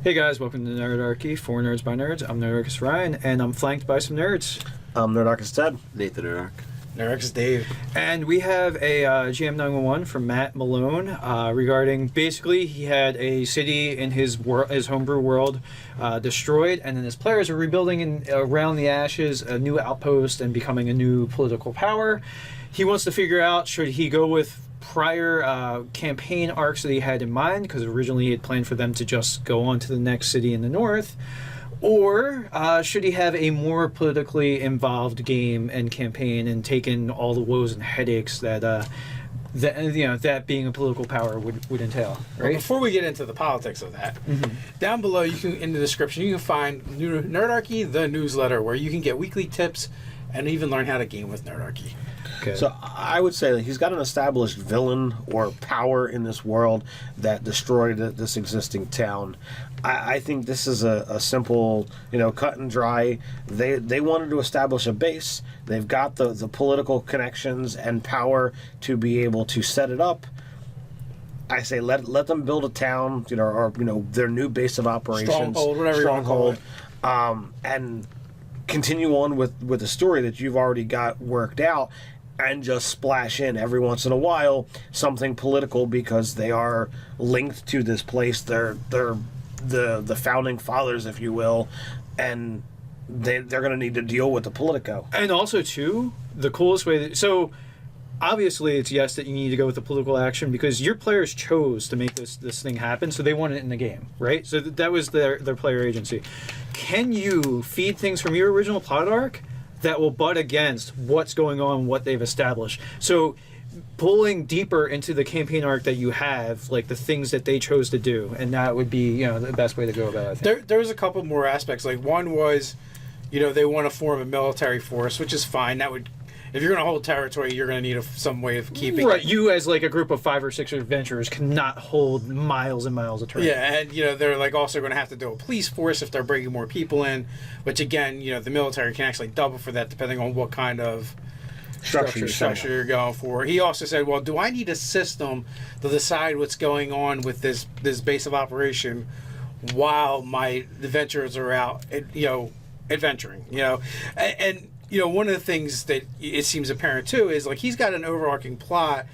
Hey guys, welcome to Nerdarchy, for Nerds by Nerds. I'm Nerdarchy Ryan, and I'm flanked by some nerds. I'm Nerdarchy Ted. Nathan Nerdarch. Nerdarchy Dave. And we have a GM 911 from Matt Malone regarding, basically, he had a city in his homebrew world destroyed, and then his players are rebuilding around the ashes a new outpost and becoming a new political power. He wants to figure out, should he go with prior campaign arcs that he had in mind, because originally he had planned for them to just go on to the next city in the north, or should he have a more politically involved game and campaign and take in all the woes and headaches that that being a political power would entail, right? Well, before we get into the politics of that, down below in the description you can find Nerdarchy, the newsletter, where you can get weekly tips and even learn how to game with Nerdarchy. Okay. So I would say that he's got an established villain or power in this world that destroyed this existing town. I think this is a simple, cut and dry. They wanted to establish a base. They've got the political connections and power to be able to set it up. I say let them build a town, or their new base of operations, stronghold, whatever you want to call it, and continue on with the story that you've already got worked out. And just splash in every once in a while something political, because they are linked to this place. They're the founding fathers, if you will, and they're going to need to deal with the politico. And also, too, the coolest way so obviously it's yes that you need to go with the political action, because your players chose to make this thing happen, so they want it in the game, right? So that was their player agency. Can you feed things from your original plot arc that will butt against what's going on, what they've established? So pulling deeper into the campaign arc that you have, like the things that they chose to do, and that would be the best way to go about it, I think. There's a couple more aspects. Like, one was, they want to form a military force, which is fine. That would, if you're going to hold territory, you're going to need some way of keeping right. it. You, as like a group of 5 or 6 adventurers, cannot hold miles and miles of terrain. Yeah, and they're like also going to have to do a police force if they're bringing more people in, which again, the military can actually double for that depending on what kind of structure you're going for. He also said, well, do I need a system to decide what's going on with this base of operation while my adventurers are out, adventuring, and one of the things that it seems apparent too is, like, he's got an overarching plot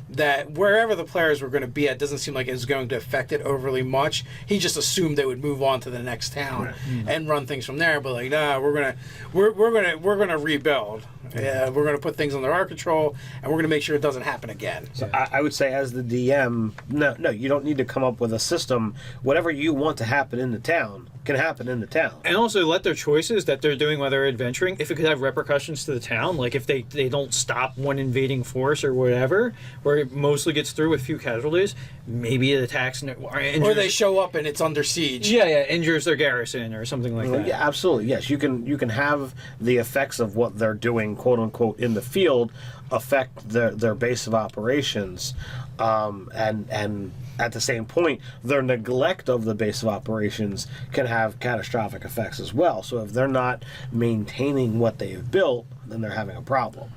that wherever the players were going to be at doesn't seem like it's going to affect it overly much. He just assumed they would move on to the next town and run things from there. But like, nah, we're gonna rebuild. Yeah, we're gonna put things under our control, and we're gonna make sure it doesn't happen again. So I would say, as the DM, no, you don't need to come up with a system. Whatever you want to happen in the town can happen in the town. And also let their choices that they're doing while they're adventuring, if it could have repercussions to the town, like if they don't stop one invading force or whatever, where it mostly gets through with few casualties, maybe it attacks or they show up and it's under siege. Yeah, injures their garrison or something like that. Yeah, absolutely. Yes, you can have the effects of what they're doing, quote unquote, in the field affect their base of operations, and at the same point, their neglect of the base of operations can have catastrophic effects as well. So if they're not maintaining what they've built, then they're having a problem.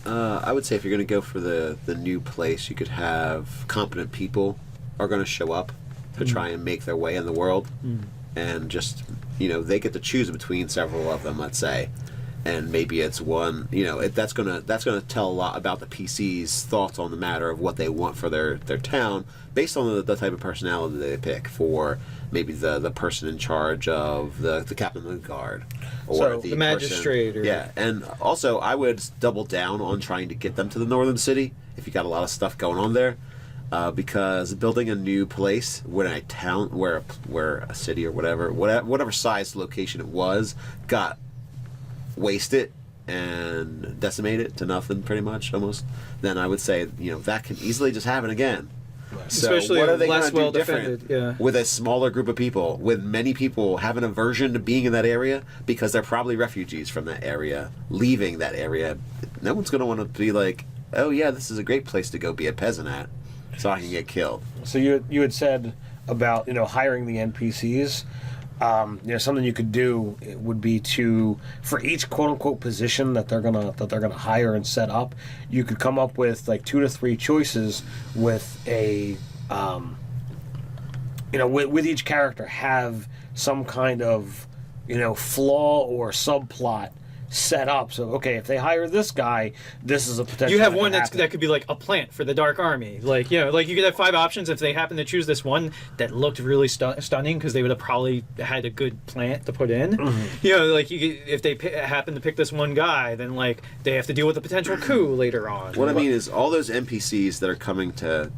I would say if you're going to go for the new place, you could have competent people are going to show up to try and make their way in the world, and just they get to choose between several of them, let's say, and maybe it's one. That's gonna tell a lot about the PC's thoughts on the matter of what they want for their town, based on the type of personality they pick for maybe the person in charge of the captain of the guard, or so the magistrate. And also I would double down on trying to get them to the northern city if you got a lot of stuff going on there, because building a new place when a town where a city or whatever size location it was got wasted and decimated to nothing, pretty much, almost, then I would say that can easily just happen again. So especially what are they less going to do well-defended, different with a smaller group of people, with many people having aversion to being in that area because they're probably refugees from that area, leaving that area? No one's going to want to be like, oh yeah, this is a great place to go be a peasant at, so I can get killed. So you had said about hiring the NPCs. Something you could do would be to, for each quote unquote position that they're gonna hire and set up, you could come up with like 2 to 3 choices with a with each character have some kind of, flaw or subplot set up. So, okay, if they hire this guy, this is a potential. You have that one could that happen. could be like a plant for the Dark Army. Like, like you could have 5 options. If they happen to choose this one that looked really stunning, because they would have probably had a good plant to put in. Like if they happen to pick this one guy, then like they have to deal with a potential coup later on. What I mean is all those NPCs that are coming to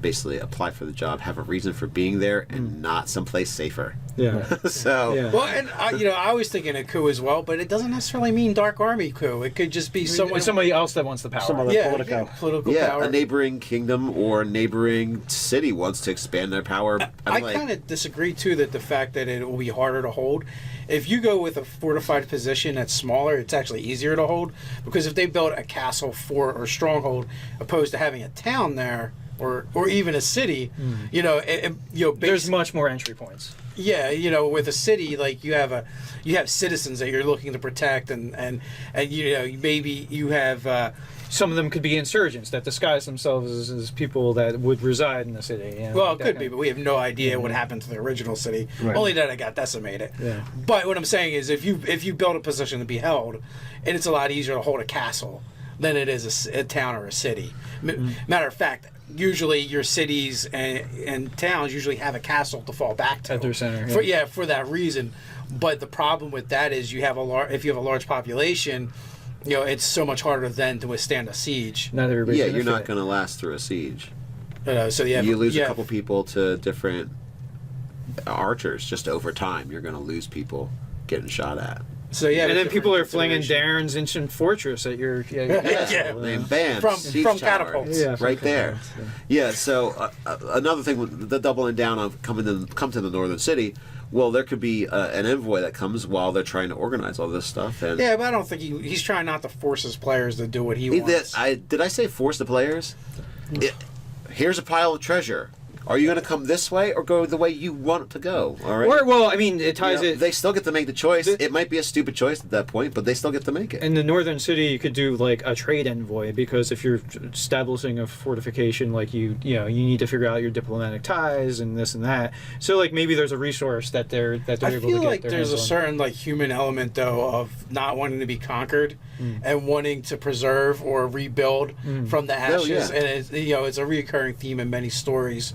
basically apply for the job have a reason for being there and not someplace safer. Yeah. So Yeah. Well, and I was thinking a coup as well, but it doesn't necessarily mean Dark Army coup. It could just be somebody else that wants the power. Some other political power. a neighboring kingdom or a neighboring city wants to expand their power. I kind of disagree too that the fact that it will be harder to hold. If you go with a fortified position that's smaller, it's actually easier to hold, because if they build a castle, fort, or stronghold, opposed to having a town there or even a city, There's much more entry points. Yeah, with a city, like you have citizens that you're looking to protect, and maybe you have. Some of them could be insurgents that disguise themselves as people that would reside in the city. Well, it could be, but we have no idea what happened to the original city. Right. Only that it got decimated. Yeah. But what I'm saying is, if you build a position to be held, and it's a lot easier to hold a castle than it is a town or a city. Matter of fact, usually your cities and towns usually have a castle to fall back to At their center. for that reason. But the problem with that is if you have a large population, it's so much harder then to withstand a siege. Not everybody's yeah, gonna you're not fit. going to last through a siege. So You lose a couple people to different archers just over time. You're going to lose people getting shot at. So yeah, And then people are flinging consideration. Darren's ancient fortress at your. Yeah. And bam, From siege tower. catapults. Yeah, from right there. catapults, Yeah. So another thing, with the doubling down of come to the northern city. Well, there could be an envoy that comes while they're trying to organize all this stuff. And Yeah, but I don't think he's trying not to force his players to do what he wants. did I say force the players? Here's a pile of treasure. Are you going to come this way or go the way you want it to go? All right. Or well, I mean, it ties it. They still get to make the choice. It might be a stupid choice at that point, but they still get to make it. In the northern city, you could do like a trade envoy, because if you're establishing a fortification, like you need to figure out your diplomatic ties and this and that. So like maybe there's a resource that they're I able to get. feel like their there's a hands on. certain like human element though of not wanting to be conquered and wanting to preserve or rebuild from the ashes, yeah. and it's a reoccurring theme in many stories,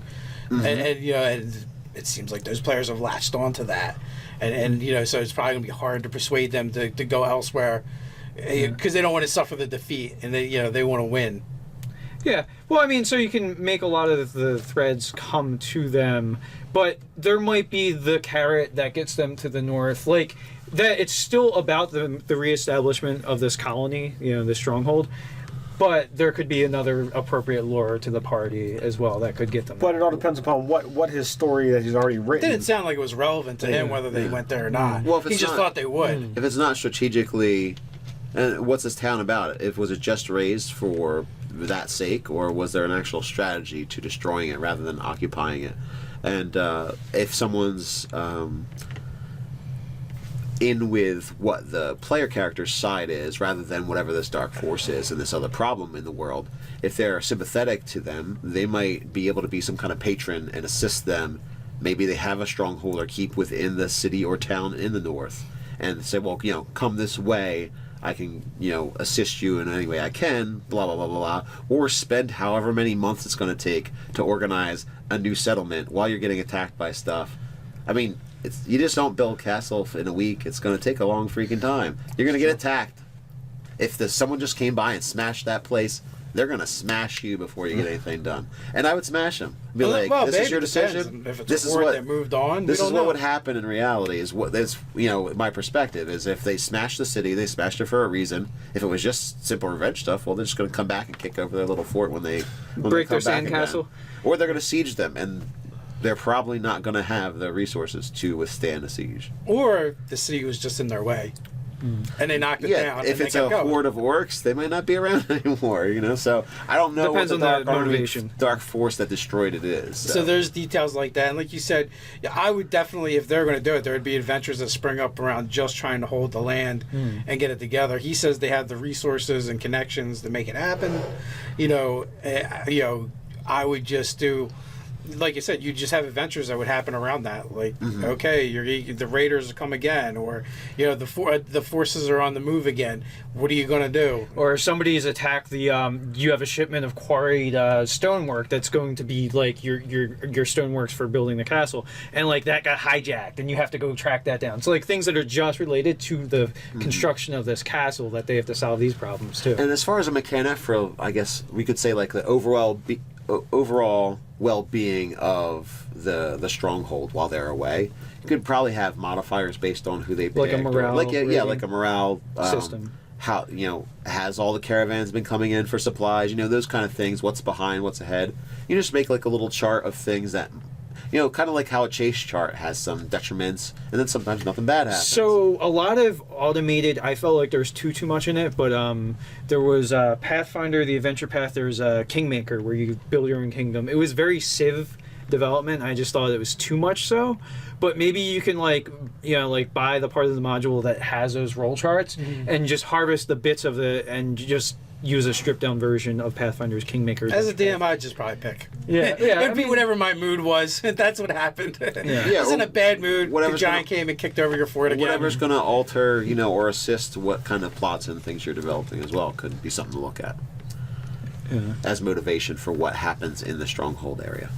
and it seems like those players have latched onto that, and so it's probably gonna be hard to persuade them to go elsewhere because they don't want to suffer the defeat, and they want to win. Yeah. Well, I mean, so you can make a lot of the threads come to them, but there might be the carrot that gets them to the north. Like, that it's still about the reestablishment of this colony, this stronghold, but there could be another appropriate lure to the party as well that could get them. But it all depends upon what his story that he's already It written. didn't sound like it was relevant to him whether they went there or not. Well, if he it's just not- thought they would. If it's not strategically, and what's this town about? Was it just raised for that sake, or was there an actual strategy to destroying it rather than occupying it? And if someone's in with what the player character's side is, rather than whatever this dark force is and this other problem in the world, if they're sympathetic to them, they might be able to be some kind of patron and assist them. Maybe they have a stronghold or keep within the city or town in the north, and say, well, come this way. I can, assist you in any way I can, blah, blah, blah, blah, blah. Or spend however many months it's going to take to organize a new settlement while you're getting attacked by stuff. I mean, you just don't build a castle in a week. It's going to take a long freaking time. You're going to get attacked. If someone just came by and smashed that place, they're going to smash you before you get anything done. And I would smash them. Be like, this is your decision. If it's This a is war what that moved on, this we is don't what know. would happen in reality. Is what that's my perspective is, if they smashed the city, they smashed it for a reason. If it was just simple revenge stuff, well, they're just going to come back and kick over their little fort when they Break come their back again. sandcastle. Or they're going to siege them, and they're probably not going to have the resources to withstand a siege. Or the city was just in their way, and they knocked it down. If and it's they a kept going. horde of orcs, they might not be around anymore. So I don't know Depends what on the the dark army, motivation. dark force that destroyed it is. So there's details like that, and like you said, I would definitely, if they're going to do it, there would be adventures that spring up around just trying to hold the land and get it together. He says they have the resources and connections to make it happen. I would just do like you said, you just have adventures that would happen around that. Like, okay, the Raiders come again, or the forces are on the move again. What are you gonna do? Or somebody's attacked the. You have a shipment of quarried stonework that's going to be like your stoneworks for building the castle, and like that got hijacked, and you have to go track that down. So like things that are just related to the construction of this castle that they have to solve these problems too. And as far as a mechanic for, I guess we could say like the overall well-being of the stronghold while they're away, you could probably have modifiers based on who they pick. Like a morale like a morale system. How, has all the caravans been coming in for supplies? Those kind of things. What's behind? What's ahead? You just make like a little chart of things that, kind of like how a chase chart has some detriments, and then sometimes nothing bad happens. So a lot of automated. I felt like there was too much in it, but there was Pathfinder, the Adventure Path. There's Kingmaker, where you build your own kingdom. It was very Civ development. I just thought it was too much so. But maybe you can buy the part of the module that has those roll charts and just harvest the bits of and just use a stripped down version of Pathfinder's Kingmaker. As a DM, I'd just probably pick. Yeah, It'd be whatever my mood was. That's what happened. I was in a bad mood. The giant came and kicked over your fort again. Whatever's going to alter, or assist what kind of plots and things you're developing as well could be something to look at as motivation for what happens in the stronghold area.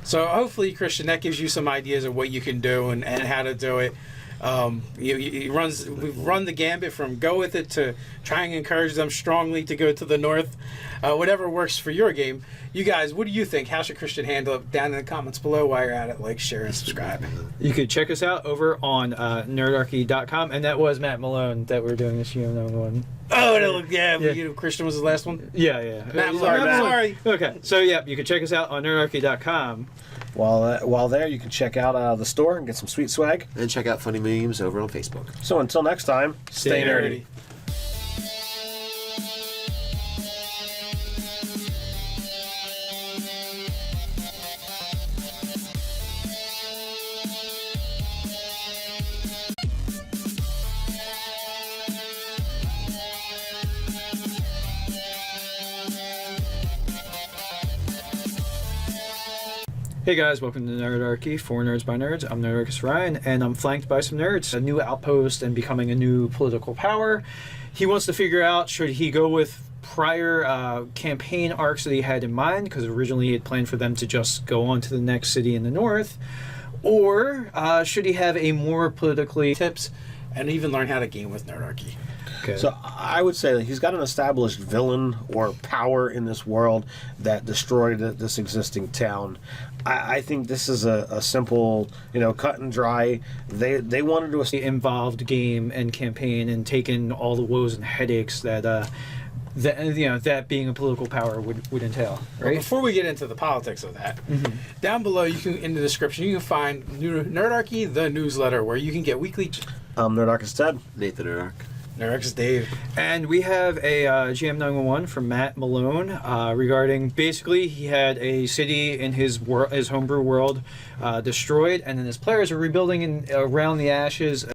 So hopefully, Christian, that gives you some ideas of what you can do and how to do it. We've run the gambit from go with it to try and encourage them strongly to go to the north. Whatever works for your game. You guys, what do you think? How should Christian handle it? Down in the comments below while you're at it. Like, share, and subscribe. You could check us out over on nerdarchy.com, and that was Matt Malone that we're doing this one. Oh, Christian was the last one? Yeah. Matt, sorry. Okay, so you can check us out on nerdarchy.com. While there, you can check out the store and get some sweet swag. And check out Funny Memes over on Facebook. So until next time, Stay nerdy. Hey guys, welcome to Nerdarchy, for Nerds by Nerds. I'm Nerdarchy Ryan, and I'm flanked by some nerds. A new outpost and becoming a new political power. He wants to figure out, should he go with prior campaign arcs that he had in mind, because originally he had planned for them to just go on to the next city in the north, or should he have a more politically Tips, and even learn how to game with Nerdarchy. Okay. So I would say that he's got an established villain or power in this world that destroyed this existing town. I think this is a simple, cut and dry. They wanted to involved game and campaign and taken all the woes and headaches that that being a political power would entail, right? Well, before we get into the politics of that, down below in the description you can find Nerdarchy, the newsletter, where you can get weekly. Nerdarchy Ted. Nathan Nerdarch. Nerdarchy Dave. And we have a GM 911 from Matt Malone regarding basically he had a city in his homebrew world destroyed, and then his players are rebuilding around the ashes.